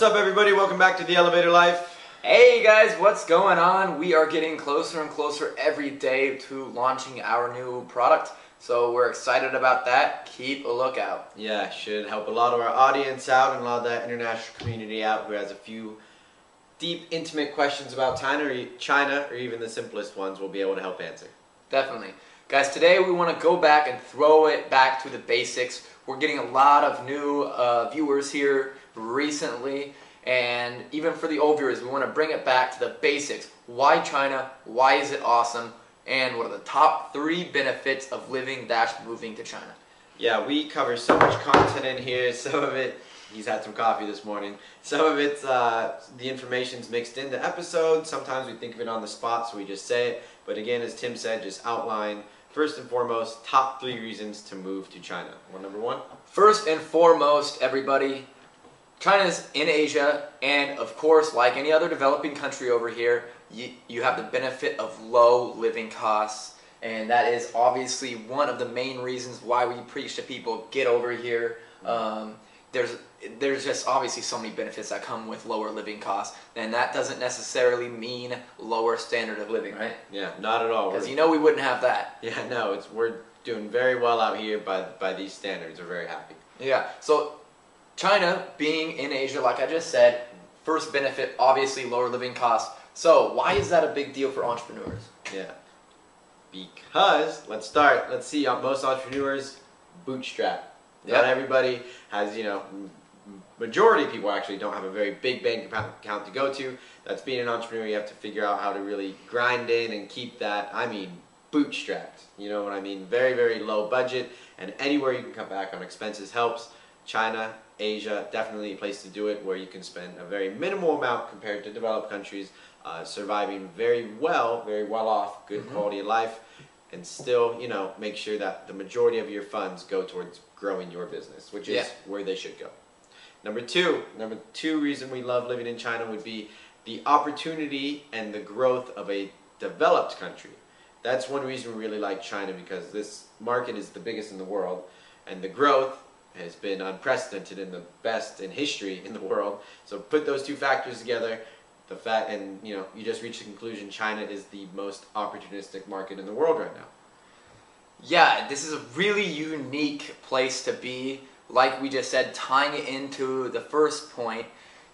up, everybody? Welcome back to The Elevator Life. Hey guys, what's going on? We are getting closer and closer every day to launching our new product, so we're excited about that. Keep a lookout. Yeah, should help a lot of our audience out and a lot of that international community out who has a few deep, intimate questions about China, or even the simplest ones we'll be able to help answer. Definitely. Guys, today we want to go back and throw it back to the basics. We're getting a lot of new viewers here recently, and even for the old viewers, we want to bring it back to the basics. Why China? Why is it awesome? And what are the top 3 benefits of living-moving to China? Yeah, we cover so much content in here. Some of it, he's had some coffee this morning. Some of it's, the information's mixed into episodes. Sometimes we think of it on the spot, so we just say it. But again, as Tim said, just outline, first and foremost, top 3 reasons to move to China. Number 1? First and foremost, everybody, China's in Asia, and of course, like any other developing country over here, you have the benefit of low living costs, and that is obviously one of the main reasons why we preach to people, get over here. There's just obviously so many benefits that come with lower living costs, and that doesn't necessarily mean lower standard of living, right? Yeah, not at all. Because you know we wouldn't have that. Yeah, no, we're doing very well out here by these standards. We're very happy. Yeah, so China being in Asia, like I just said, first benefit, obviously lower living costs. So why is that a big deal for entrepreneurs? Yeah, because, let's start. Let's see, most entrepreneurs bootstrap. Yep. Not everybody has, majority of people actually don't have a very big bank account to go to. That's being an entrepreneur. You have to figure out how to really grind in and keep that, bootstrapped. You know what I mean? Very, very low budget, and anywhere you can cut back on expenses helps. China, Asia, definitely a place to do it where you can spend a very minimal amount compared to developed countries, surviving very well off, good quality of life, and still, make sure that the majority of your funds go towards growing your business, which is where they should go. Number two reason we love living in China would be the opportunity and the growth of a developed country. That's one reason we really like China, because this market is the biggest in the world, and the growth has been unprecedented and the best in history in the world. So put those two factors together, you just reach the conclusion China is the most opportunistic market in the world right now. Yeah, this is a really unique place to be. Like we just said, tying it into the first point,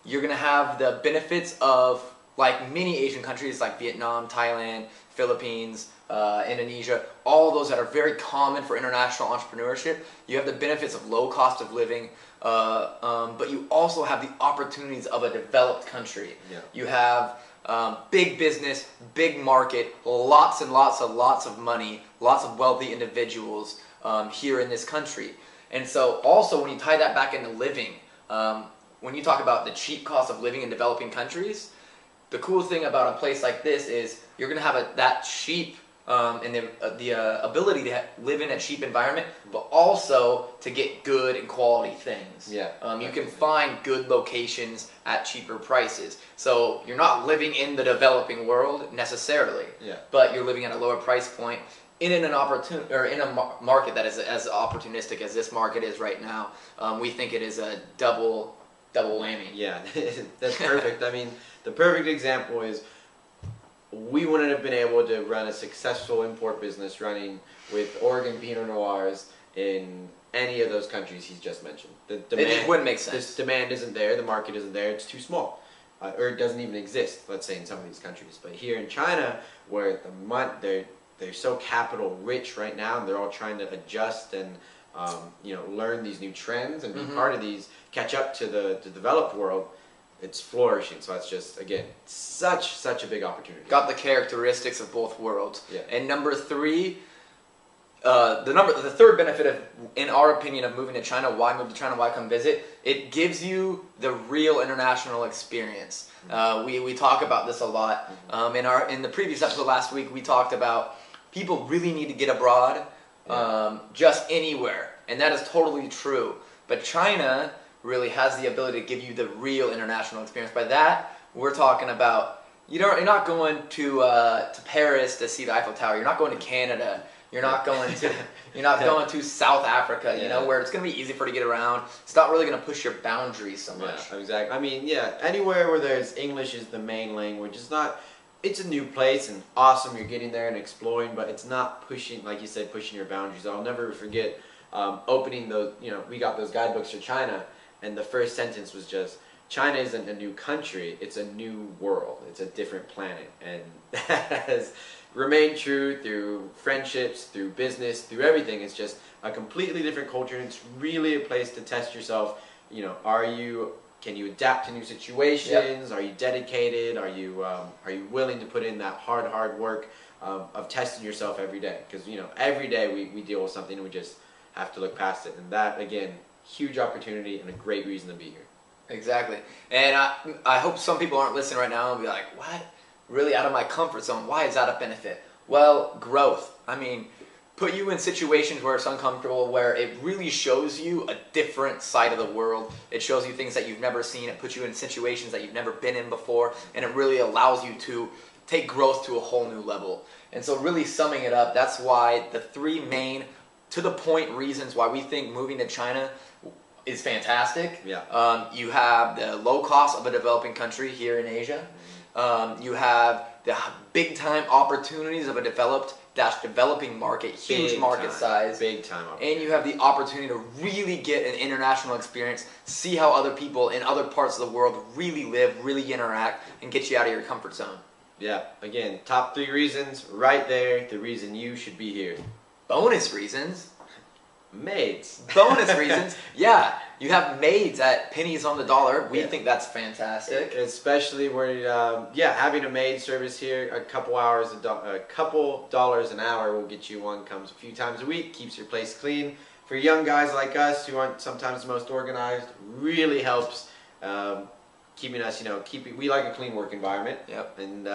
you're going to have the benefits of, like many Asian countries like Vietnam, Thailand, Philippines, Indonesia, all those that are very common for international entrepreneurship. You have the benefits of low cost of living, but you also have the opportunities of a developed country. Yeah. You have big business, big market, lots and lots of money, lots of wealthy individuals here in this country. And so also when you tie that back into living, when you talk about the cheap cost of living in developing countries, the cool thing about a place like this is you're going to have that cheap and the ability to live in a cheap environment, but also to get good and quality things. Yeah. You can find good locations at cheaper prices. So you're not living in the developing world necessarily, but you're living at a lower price point in a market that is as opportunistic as this market is right now. We think it is a double whammy. Yeah, that's perfect. The perfect example is we wouldn't have been able to run a successful import business running with Oregon Pinot Noirs in any of those countries he's just mentioned. The demand, it wouldn't make sense. This demand isn't there, the market isn't there, it's too small. Or it doesn't even exist, let's say, in some of these countries. But here in China, where they're so capital rich right now, and they're all trying to adjust and learn these new trends and be part of these, catch up to the developed world. It's flourishing, so that's just, again, such a big opportunity. Got the characteristics of both worlds. Yeah. And number 3, the third benefit in our opinion, of moving to China, why move to China, why come visit? It gives you the real international experience. We talk about this a lot. In the previous episode last week, we talked about people really need to get abroad, just anywhere, and that is totally true. But China really has the ability to give you the real international experience. By that, we're talking about You're not going to Paris to see the Eiffel Tower. You're not going to Canada. You're not going to South Africa. You know, where it's going to be easy for you to get around. It's not really going to push your boundaries so much. Yeah, exactly. I mean, anywhere where there's English is the main language. It's a new place and awesome. You're getting there and exploring, but it's not pushing, like you said, pushing your boundaries. I'll never forget opening those. We got those guidebooks for China, and the first sentence was just, China isn't a new country, it's a new world. It's a different planet. And that has remained true through friendships, through business, through everything. It's just a completely different culture, and it's really a place to test yourself. Can you adapt to new situations? Yep. Are you dedicated? Are you willing to put in that hard work of testing yourself every day? Because every day we deal with something and we just have to look past it. And that, again, huge opportunity and a great reason to be here. Exactly. And I hope some people aren't listening right now and be like, what? Really out of my comfort zone? Why is that a benefit? Well, growth. I mean, put you in situations where it's uncomfortable, where it really shows you a different side of the world. It shows you things that you've never seen. It puts you in situations that you've never been in before, and it really allows you to take growth to a whole new level. And so really summing it up, that's why the three main, to the point reasons why we think moving to China is fantastic. Yeah. You have the low cost of a developing country here in Asia. You have the big time opportunities of a developing market, huge market size. Big time opportunity. And you have the opportunity to really get an international experience, see how other people in other parts of the world really live, really interact, and get you out of your comfort zone. Yeah, again, top 3 reasons right there, the reason you should be here. Bonus reasons. Maids. Bonus reasons. Yeah, you have maids at pennies on the dollar. We think that's fantastic. Especially where, having a maid service here, a couple dollars an hour will get you one, comes a few times a week, keeps your place clean. For young guys like us who aren't sometimes the most organized, really helps keeping us, we like a clean work environment. Yep. And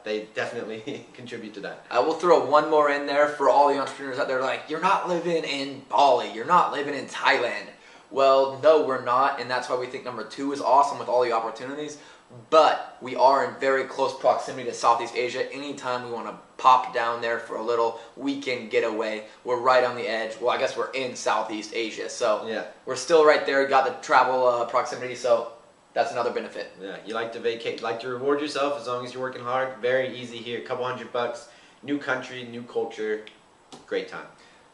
they definitely contribute to that. I will throw one more in there for all the entrepreneurs out there like, you're not living in Bali, you're not living in Thailand. Well, no, we're not, and that's why we think number 2 is awesome with all the opportunities. But we are in very close proximity to Southeast Asia. Anytime we want to pop down there for a little weekend getaway, we're right on the edge. Well, I guess we're in Southeast Asia, so we're still right there. Got the travel proximity, so that's another benefit. Yeah, you like to vacate, like to reward yourself as long as you're working hard. Very easy here, a couple $100, new country, new culture, great time.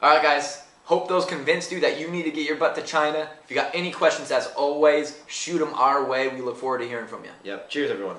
All right, guys. Hope those convinced you that you need to get your butt to China. If you got any questions, as always, shoot them our way. We look forward to hearing from you. Yep. Cheers, everyone.